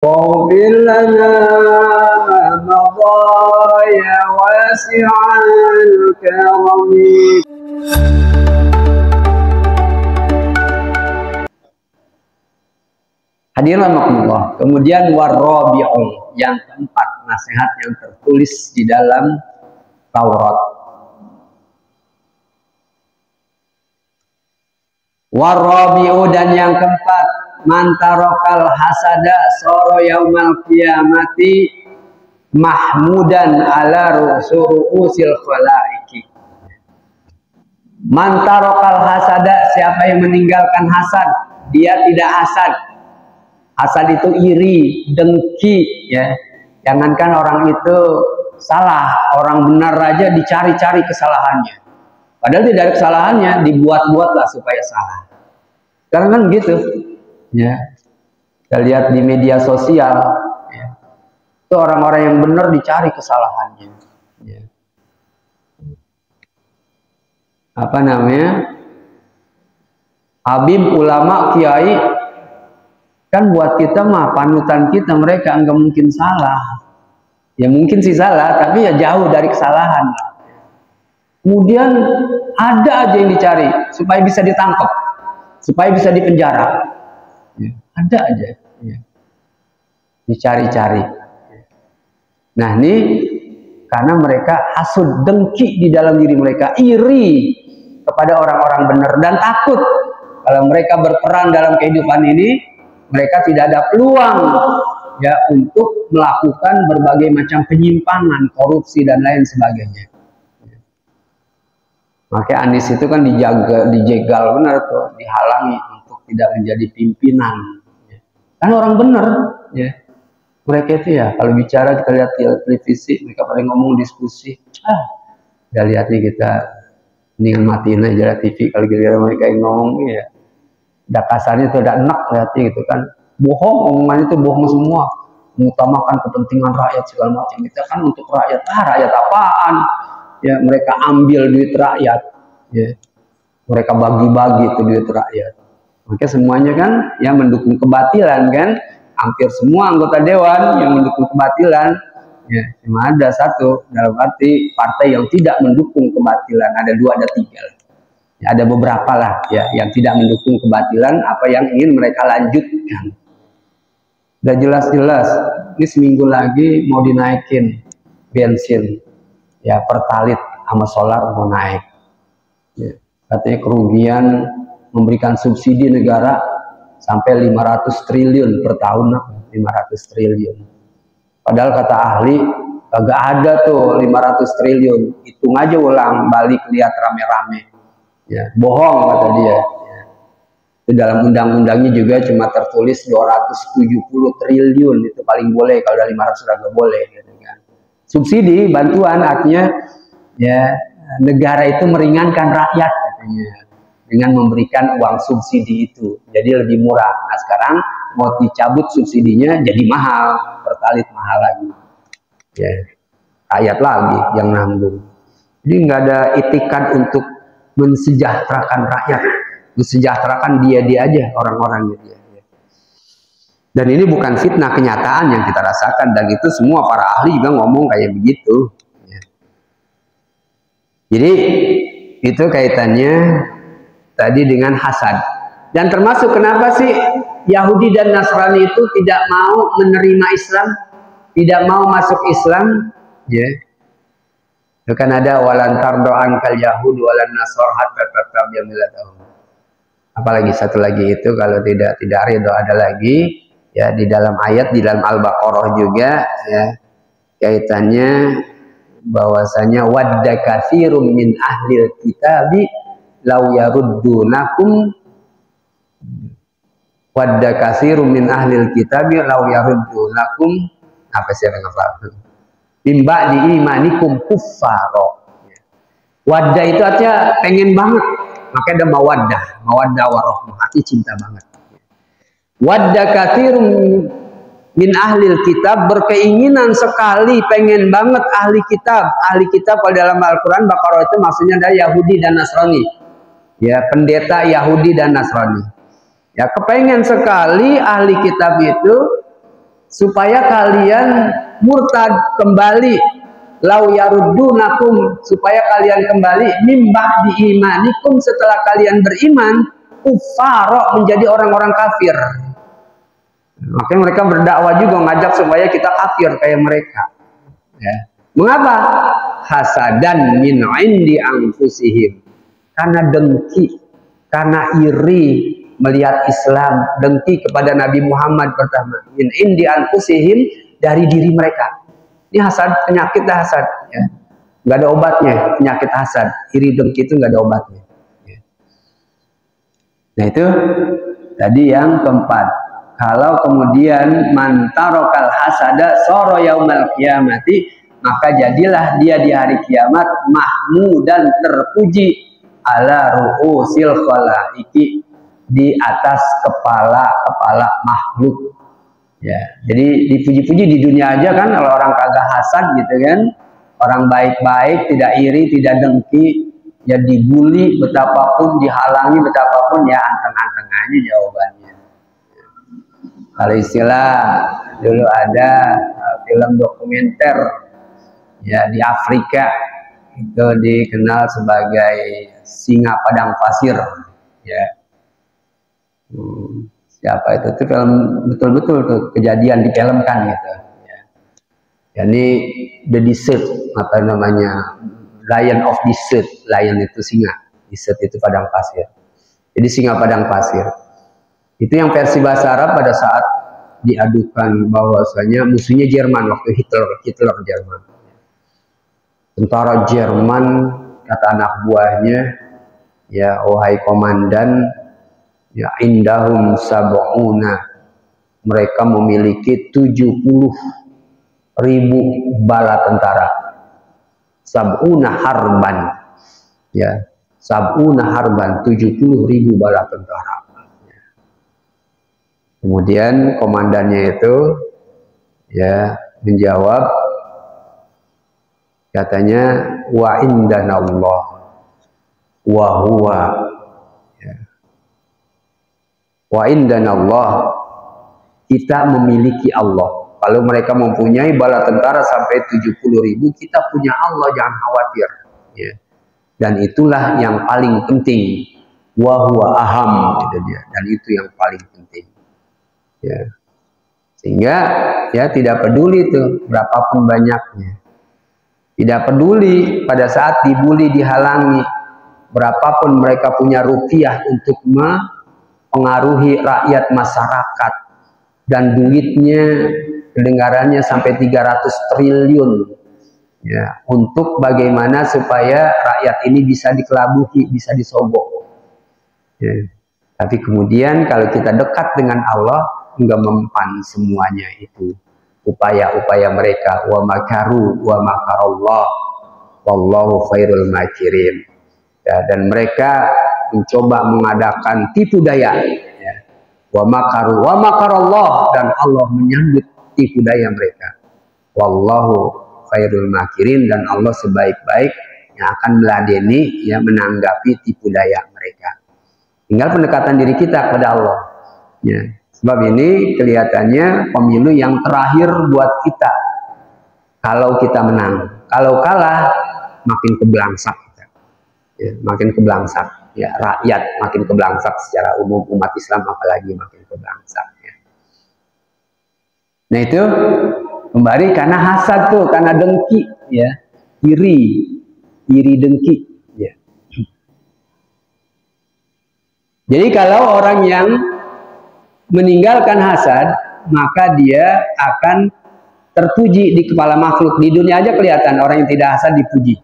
واغفر لنا ما مضى يا واسع الكرم. Hadirin rahimakumullah. Kemudian warabi'u, yang keempat, nasihat yang tertulis di dalam Taurat. Warabi'u, dan yang keempat, mantarokal hasada soro yaumal qiyamati mahmudan ala ru'usil khalaiki. Mantarokal hasada, siapa yang meninggalkan hasad, dia tidak hasad. Hasad itu iri, dengki, ya. Jangankan orang itu salah, orang benar aja dicari-cari kesalahannya. Padahal tidak ada kesalahannya, dibuat-buatlah supaya salah. Sekarang kan gitu, ya. Kita lihat di media sosial, ya. Itu orang-orang yang benar dicari kesalahannya. Ya. Apa namanya? Habib, ulama, kiai. Kan buat kita mah panutan kita, mereka enggak mungkin salah. Ya mungkin sih salah, tapi ya jauh dari kesalahan. Kemudian ada aja yang dicari supaya bisa ditangkap, supaya bisa dipenjara. Ya, ada aja, ya. Dicari-cari. Nah ini karena mereka hasud, dengki di dalam diri mereka, iri kepada orang-orang benar dan takut kalau mereka berperan dalam kehidupan ini. Mereka tidak ada peluang, ya, untuk melakukan berbagai macam penyimpangan, korupsi dan lain sebagainya. Makanya Anies itu kan dijegal benar tuh, dihalangi untuk tidak menjadi pimpinan. Kan orang benar, ya. Mereka itu ya, kalau bicara kita lihat televisi, mereka pada ngomong diskusi. Udah lihat nih kita, mendingan matiin aja TV kalau kita mereka yang ngomong, ya. Udah kasarnya itu udah enak lihatnya gitu kan, bohong, omongannya itu bohong semua, mengutamakan kepentingan rakyat segala macam. Kita kan untuk rakyat, rakyat apaan ya, mereka ambil duit rakyat, ya, mereka bagi-bagi itu duit rakyat. Makanya semuanya kan yang mendukung kebatilan kan, hampir semua anggota dewan yang mendukung kebatilan, ya, cuma ada satu, dalam arti partai yang tidak mendukung kebatilan, ada dua, ada tiga lah. Ya, ada beberapa lah, ya, yang tidak mendukung kebatilan apa yang ingin mereka lanjutkan. Udah jelas-jelas ini seminggu lagi mau dinaikin bensin, ya, pertalit sama solar mau naik, ya. Katanya kerugian memberikan subsidi negara sampai 500 triliun per tahun, 500 triliun. Padahal kata ahli kagak ada tuh 500 triliun, hitung aja ulang balik lihat rame-rame. Ya, bohong kata dia. Ya. Itu dalam undang-undangnya juga cuma tertulis 270 triliun, itu paling boleh, kalau dari 500 sudah nggak boleh. Gitu kan. Subsidi, bantuan, artinya ya negara itu meringankan rakyat katanya dengan memberikan uang subsidi itu, jadi lebih murah. Nah sekarang mau dicabut subsidinya jadi mahal, pertalit mahal lagi. Ya, rakyat lagi yang nanggung. Jadi nggak ada itikat untuk mensejahterakan rakyat, mensejahterakan dia aja, orang-orangnya dia. Dan ini bukan fitnah, kenyataan yang kita rasakan, dan itu semua para ahli juga ngomong kayak begitu. Jadi itu kaitannya tadi dengan hasad. Dan termasuk kenapa sih Yahudi dan Nasrani itu tidak mau menerima Islam, tidak mau masuk Islam, ya. Itu kan ada walantar doan kal Yahud walan Nasr hatta tattabi'a millatahum. Apalagi satu lagi itu kalau tidak ridho ada lagi, ya, di dalam ayat di dalam Al-Baqarah juga, ya, kaitannya bahwasanya wadda katsirum min ahlil kitabi law yaruddunakum, wadda katsirum min ahlil kitabi law yaruddunakum, apa sih yang ngafal? Mimba di imanikum kuffaro. Waddah itu artinya pengen banget, makanya ada mawaddah warahmah, artinya cinta banget. Wadda katsirun min ahlil kitab, berkeinginan sekali, pengen banget ahli kitab kalau dalam Al-Quran Baqarah itu maksudnya ada Yahudi dan Nasrani, ya, pendeta Yahudi dan Nasrani, ya, kepengen sekali ahli kitab itu supaya kalian murtad kembali, lau yaruddunakum, supaya kalian kembali mimbah di imanikum, setelah kalian beriman, kufara, menjadi orang-orang kafir. Makanya mereka berdakwah juga ngajak supaya kita kafir kayak mereka. Ya. Mengapa? Hasadan min indi anfusihim, karena dengki, karena iri melihat Islam, dengki kepada Nabi Muhammad pertama. Min indi anfusihim, dari diri mereka. Ini hasad, penyakit hasad. Ya. Nggak ada obatnya, penyakit hasad. Iri dengki itu nggak ada obatnya. Ya. Nah itu tadi yang keempat. Kalau kemudian mantarokal hasada soro yaumal kiamati, maka jadilah dia di hari kiamat mahmud dan terpuji ala ru'usil khalaiki, di atas kepala-kepala makhluk. Ya, jadi dipuji-puji di dunia aja kan, kalau orang kagak hasad gitu kan, orang baik-baik, tidak iri, tidak dengki, ya dibully betapapun, dihalangi betapapun, ya anteng-anteng aja jawabannya. Kalau istilah dulu ada film dokumenter ya di Afrika, itu dikenal sebagai singa padang pasir. Ya, siapa itu? Itu film betul-betul tuh kejadian difilmkan gitu. Ya. Jadi The Desert, apa namanya, Lion of Desert, lion itu singa, desert itu padang pasir. Jadi singa padang pasir. Itu yang versi bahasa Arab pada saat diadukan bahwasanya musuhnya Jerman waktu Hitler Jerman. Tentara Jerman kata anak buahnya, ya wahai komandan, ya indahum sab'una, mereka memiliki 70.000 bala tentara. Sab'una harban, ya sab'una harban, 70.000 bala tentara. Kemudian komandannya itu ya menjawab, katanya wa indanallah wa huwa, ya. Wa indanallah, kita memiliki Allah. Kalau mereka mempunyai bala tentara sampai 70.000, kita punya Allah, jangan khawatir. Ya. Dan itulah yang paling penting. Wa huwa aham, gitu dia. Dan itu yang paling penting. Ya. Sehingga ya tidak peduli tuh berapapun banyaknya, tidak peduli pada saat dibully, dihalangi, berapapun mereka punya rupiah untuk mempengaruhi rakyat masyarakat, dan duitnya kedengarannya sampai 300 triliun ya, untuk bagaimana supaya rakyat ini bisa dikelabuhi, bisa disogok ya. Tapi kemudian kalau kita dekat dengan Allah, enggak mempan semuanya itu upaya-upaya mereka. Wa makaru wa makarallah wallahu khairul makirin. Ya, dan mereka mencoba mengadakan tipu daya ya. Wa makaru wa makarallah, dan Allah menyambut tipu daya mereka. Wallahu khairul makirin, dan Allah sebaik-baik yang akan meladeni ya, menanggapi tipu daya mereka. Tinggal pendekatan diri kita kepada Allah ya. Sebab ini kelihatannya pemilu yang terakhir buat kita. Kalau kita menang, kalau kalah makin kebelangsak kita. Ya, makin kebelangsak. Ya, rakyat makin kebelangsak secara umum, umat Islam apalagi makin kebelangsak. Ya. Nah itu kembali karena hasad tuh, karena dengki, ya, iri dengki. Ya. Jadi kalau orang yang meninggalkan hasad, maka dia akan terpuji di kepala makhluk. Di dunia aja kelihatan orang yang tidak hasad dipuji.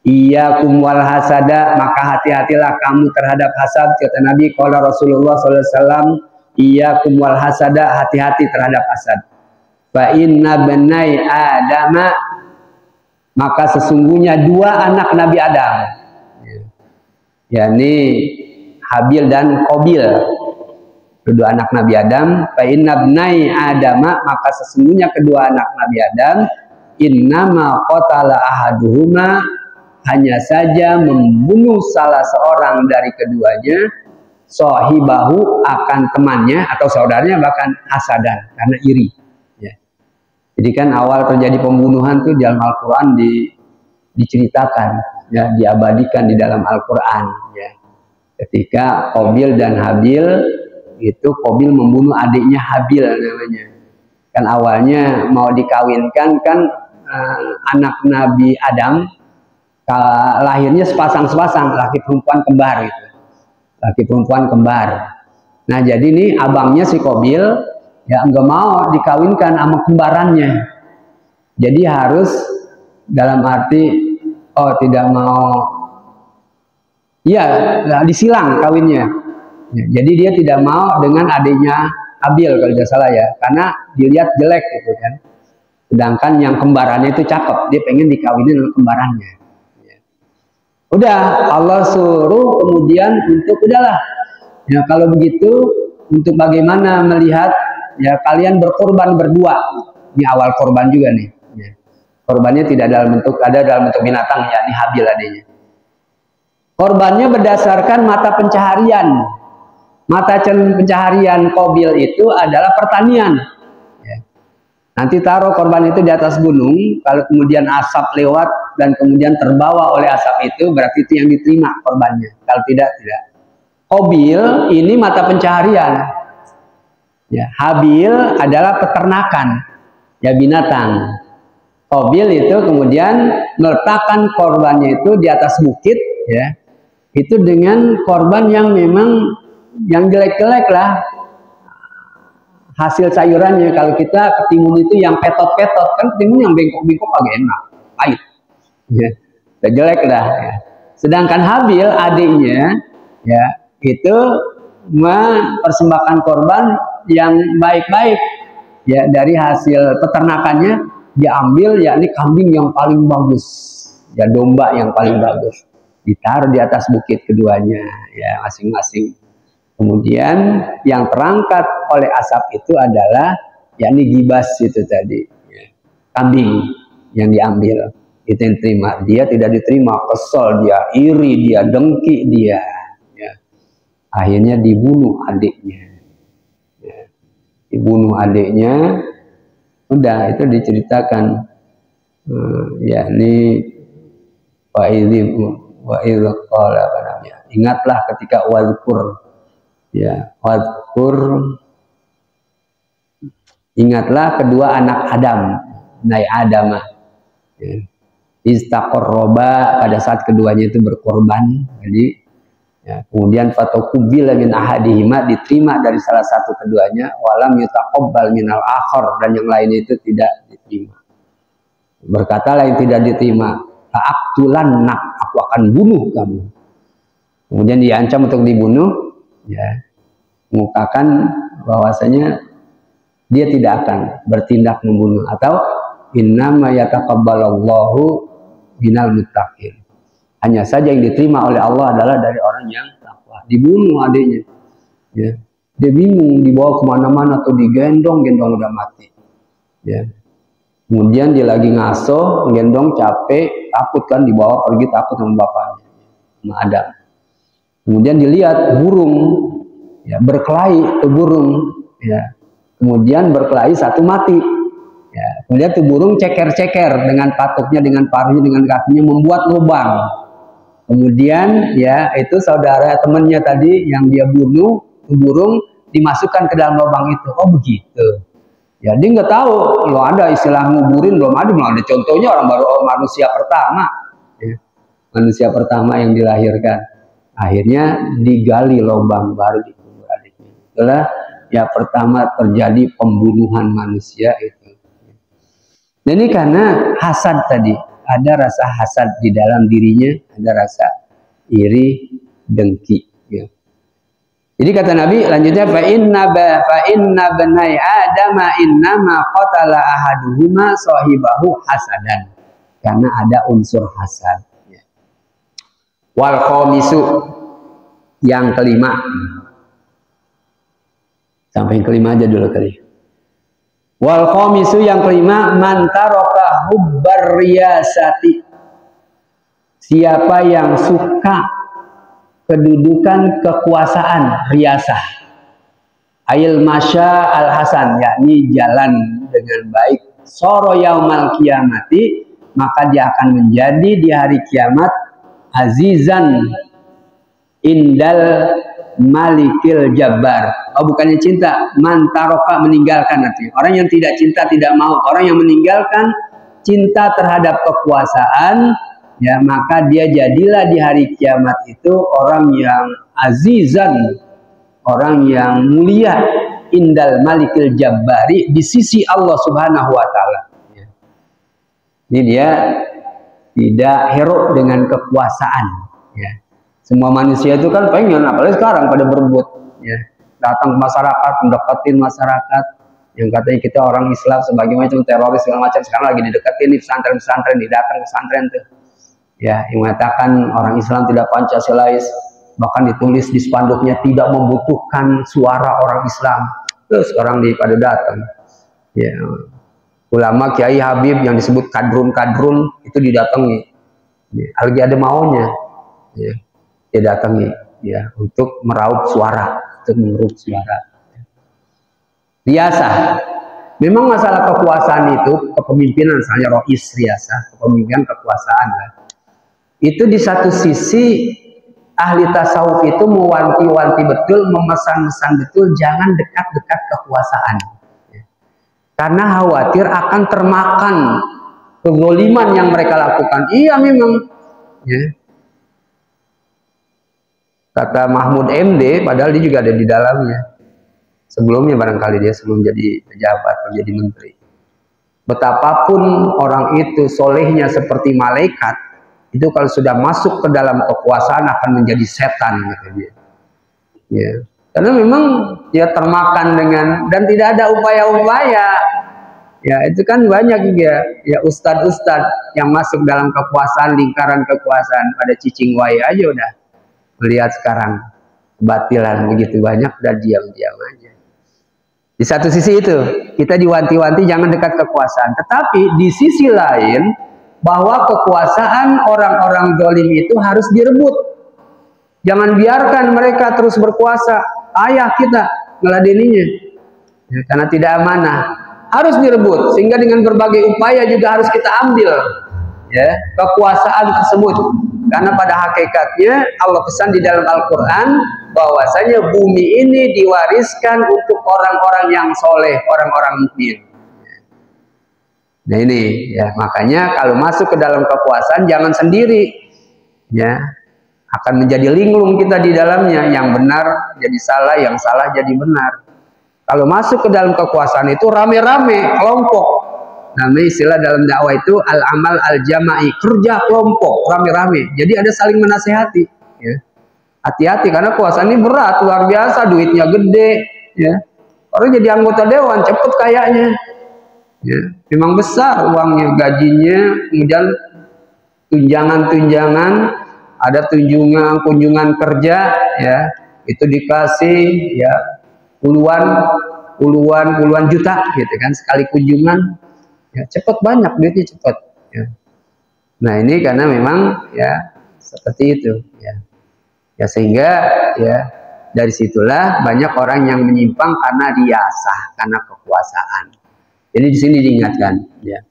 Iyyakum wal hasada, maka hati-hatilah kamu terhadap hasad, kata Nabi. Qala Rasulullah SAW, iyyakum wal hasada, hati-hati terhadap hasad. Fa inna bnai adama, maka sesungguhnya dua anak Nabi Adam, yakni Habil dan Qabil, kedua anak Nabi Adam. Fa inna bnai adama, maka sesungguhnya kedua anak Nabi Adam, innama qatala ahaduhuma, hanya saja membunuh salah seorang dari keduanya, sahibahu, akan temannya atau saudaranya, bahkan hasadan, karena iri. Jadi kan awal terjadi pembunuhan tuh di dalam Al-Quran diceritakan, ya, diabadikan di dalam Al-Quran, ya. Ketika Qabil dan Habil itu, Qabil membunuh adiknya Habil namanya. Kan awalnya mau dikawinkan kan anak Nabi Adam, lahirnya sepasang-sepasang, laki perempuan kembar gitu. Laki perempuan kembar. Nah jadi nih abangnya si Qabil ya nggak mau dikawinkan sama kembarannya. Jadi harus dalam arti tidak mau, iya disilang kawinnya. Ya, jadi dia tidak mau dengan adiknya Habil kalau tidak salah ya, karena dilihat jelek gitu kan. Sedangkan yang kembarannya itu cakep, dia pengen dikawinin dengan kembarannya. Ya. Udah Allah suruh kemudian untuk udahlah. Ya kalau begitu untuk bagaimana melihat ya kalian berkorban berdua. Ini awal korban juga nih. Ya. Korbannya tidak dalam bentuk, ada dalam bentuk binatang ya, ini Habil adanya. Korbannya berdasarkan mata pencaharian. Mata pencaharian Qabil itu adalah pertanian. Ya. Nanti taruh korban itu di atas gunung, kalau kemudian asap lewat dan kemudian terbawa oleh asap itu, berarti itu yang diterima korbannya. Kalau tidak, tidak. Qabil ini mata pencaharian. Ya, Habil adalah peternakan, ya binatang. Qabil itu kemudian meletakkan korbannya itu di atas bukit, ya. Itu dengan korban yang memang yang jelek-jelek lah hasil sayurannya. Kalau kita ketimun itu yang petot-petot, kan ketimun yang bengkok-bengkok agak enak, pahit, ya, udah jelek lah. Ya. Sedangkan Habil adiknya, ya itu mempersembahkan korban yang baik-baik, ya dari hasil peternakannya diambil, yakni kambing yang paling bagus, ya domba yang paling bagus, ditaruh di atas bukit keduanya, ya masing-masing. Kemudian yang terangkat oleh asap itu adalah yakni gibas itu tadi, ya. Kambing yang diambil itu yang terima, dia tidak diterima, kesel dia, iri dia, dengki dia, ya. Akhirnya dibunuh adiknya, ya. Dibunuh adiknya, udah itu diceritakan, yakni wa idh qala, apa namanya, ingatlah ketika wadkur, ya wadkur, ingatlah kedua anak Adam, Nabi Adam, ya. Istaqarroba, pada saat keduanya itu berkorban. Jadi ya, kemudian fatuqubila min ahadihima, diterima dari salah satu keduanya, walam yutaqabbal minal akhar, dan yang lainnya itu tidak diterima. Berkatalah yang tidak diterima, la'aqtulannak, aku akan bunuh kamu. Kemudian diancam untuk dibunuh, ya, mengungkapkan bahwasanya dia tidak akan bertindak membunuh, atau innama yataqabbalallahu minal muttaqin, hanya saja yang diterima oleh Allah adalah dari orang yang takwa. Dibunuh adiknya, ya. Dia bingung, dibawa kemana-mana atau digendong udah mati, ya. Kemudian dia lagi ngaso, gendong capek, takut kan, dibawa pergi takut sama bapaknya, sama Adam. Kemudian dilihat burung, ya, berkelahi tuh burung, ya. Kemudian berkelahi satu mati, ya. Kemudian tuh burung ceker-ceker dengan patuknya, dengan paruhnya, dengan kakinya, membuat lubang. Kemudian ya itu saudara temannya tadi yang dia bunuh, tuh burung dimasukkan ke dalam lubang itu. Oh begitu. Ya dia nggak tahu, lo ada istilah nguburin, belum ada contohnya orang baru, manusia pertama, ya. Manusia pertama yang dilahirkan. Akhirnya digali lubang baru dikubur adiknya. Itulah ya pertama terjadi pembunuhan manusia itu. Dan ini karena hasad tadi, ada rasa hasad di dalam dirinya, ada rasa iri, dengki. Ya. Jadi kata Nabi lanjutnya, fa inna banai adama innama qatala ahaduhuma sahibahu hasadan, karena ada unsur hasad. Ya. Wal khamisu, yang kelima, sampai yang kelima aja dulu kali. Wal khamisu, yang kelima, man taraka hubbar riyasati, siapa yang suka kedudukan kekuasaan, riyasah, ail masya al hasan, yakni jalan dengan baik soro yaumal kiamati, maka dia akan menjadi di hari kiamat azizan indal malikil jabbar. Oh, bukannya cinta, mantaroka, meninggalkan artinya. Orang yang tidak cinta, tidak mau. Orang yang meninggalkan cinta terhadap kekuasaan, ya, maka dia jadilah di hari kiamat itu orang yang azizan, orang yang mulia, indal malikil jabbari, di sisi Allah Subhanahu wa taala. Jadi dia tidak hero dengan kekuasaan, ya. Semua manusia itu kan pengen, apalagi sekarang pada berebut, ya, datang ke masyarakat, mendekatin masyarakat, yang katanya kita orang Islam sebagai macam teroris segala macam. Sekarang lagi dideketin di pesantren-pesantren, didatang ke pesantren tuh, ya, yang mengatakan orang Islam tidak Pancasilais, bahkan ditulis di spanduknya tidak membutuhkan suara orang Islam. Terus sekarang pada datang, ya, ulama Kiai Habib yang disebut kadrun-kadrun itu didatangi, ya, lagi ada maunya, ya, dia datangi, ya, untuk meraup suara, untuk mengeruk suara. Riasah, memang masalah kekuasaan itu, kepemimpinan, misalnya rois riasah, kepemimpinan kekuasaan, lah. Itu di satu sisi ahli tasawuf itu mewanti-wanti betul, memesan-mesan betul, jangan dekat-dekat kekuasaan, ya. Karena khawatir akan termakan kezaliman yang mereka lakukan. Iya memang, ya. Kata Mahmud MD, padahal dia juga ada di dalamnya. Sebelumnya barangkali dia sebelum jadi pejabat atau jadi menteri. Betapapun orang itu solehnya seperti malaikat, itu kalau sudah masuk ke dalam kekuasaan akan menjadi setan, kata dia. Ya. Karena memang dia termakan dengan, dan tidak ada upaya-upaya. Ya, itu kan banyak juga, ya, ustadz-ustadz yang masuk dalam kekuasaan, lingkaran kekuasaan, pada cicing wai aja udah melihat sekarang kebatilan begitu banyak dan diam-diam aja. Di satu sisi itu kita diwanti-wanti jangan dekat kekuasaan, tetapi di sisi lain bahwa kekuasaan orang-orang zalim itu harus direbut. Jangan biarkan mereka terus berkuasa. Ayah kita ngeladeninya, ya, karena tidak amanah. Harus direbut, sehingga dengan berbagai upaya juga harus kita ambil, ya, kekuasaan tersebut. Karena pada hakikatnya Allah pesan di dalam Al-Quran bahwasanya bumi ini diwariskan untuk orang-orang yang soleh, orang-orang mukmin. Nah ini, ya, makanya kalau masuk ke dalam kekuasaan jangan sendiri, ya, akan menjadi linglung kita di dalamnya, yang benar jadi salah, yang salah jadi benar. Kalau masuk ke dalam kekuasaan itu rame-rame, kelompok. Namanya istilah dalam dakwah itu al-amal al-jama'i, kerja kelompok, rame-rame. Jadi ada saling menasehati, ya. Hati-hati karena kekuasaan ini berat, luar biasa, duitnya gede, ya. Orang jadi anggota dewan cepet kayaknya, ya. Memang besar uangnya, gajinya, kemudian tunjangan-tunjangan, ada kunjungan kerja, ya, itu dikasih, ya, puluhan juta, gitu kan, sekali kunjungan. Ya, cepat banyak duitnya cepat, ya. Nah ini karena memang, ya, seperti itu, ya, ya, sehingga, ya, dari situlah banyak orang yang menyimpang karena riasah, karena kekuasaan. Jadi di sini diingatkan, ya,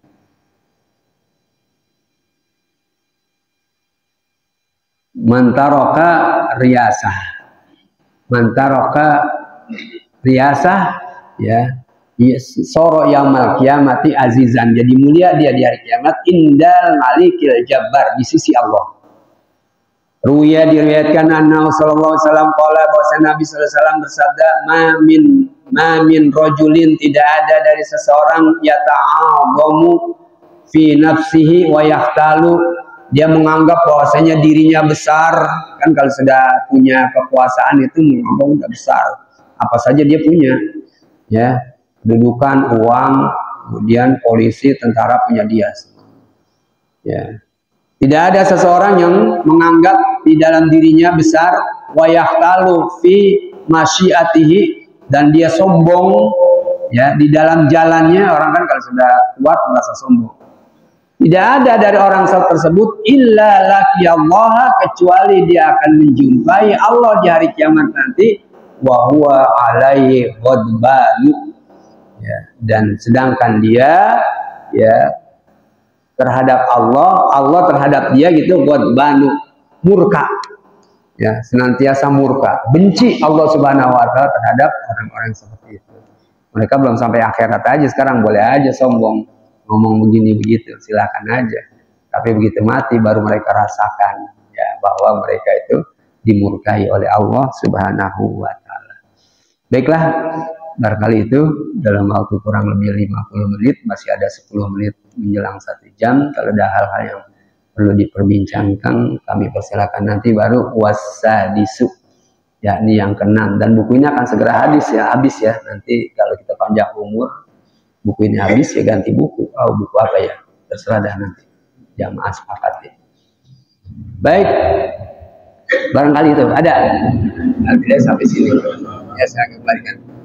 mantaroka riasah, ya, soro yaumil kiamati azizan, jadi mulia dia di hari kiamat, indal malikil jabbar, di sisi Allah. Ruya diriwayatkan anna sallallahu alaihi wasallam qala, bahwa Nabi sallallahu alaihi wasallam bersabda, ma min rajulin, tidak ada dari seseorang, yata'adhamu fi nafsihi wa yahtalu, dia menganggap bahwasanya dirinya besar. Kan kalau sudah punya kekuasaan itu menganggap udah besar, apa saja dia punya, ya, kedudukan, uang, kemudian polisi, tentara punya dia, ya. Tidak ada seseorang yang menganggap di dalam dirinya besar, wa yahtalu fi masyiatihi, dan dia sombong, ya, di dalam jalannya. Orang kan kalau sudah kuat merasa sombong. Tidak ada dari orang tersebut illa laqiyallaha, kecuali dia akan menjumpai Allah di hari kiamat nanti, wa huwa alaihi ghadbanu, ya, dan sedangkan dia ya terhadap Allah, Allah terhadap dia gitu, buat banu murka, ya senantiasa murka, benci Allah Subhanahu Wa Taala terhadap orang-orang seperti itu. Mereka belum sampai akhirat aja sekarang boleh aja sombong ngomong begini begitu, silakan aja. Tapi begitu mati baru mereka rasakan ya bahwa mereka itu dimurkai oleh Allah Subhanahu Wa Taala. Baiklah, barangkali itu dalam waktu kurang lebih 50 menit, masih ada 10 menit menjelang 1 jam. Kalau ada hal-hal yang perlu diperbincangkan, kami persilakan nanti baru wasadisu, yakni yang ke-6, dan bukunya akan segera habis ya. Nanti kalau kita panjang umur, buku ini habis ya ganti buku. Oh, buku apa ya? Terserah dah nanti. Jamaah sepakat ya. Baik, barangkali itu ada. Tidak sampai sini. Ya saya kembalikan.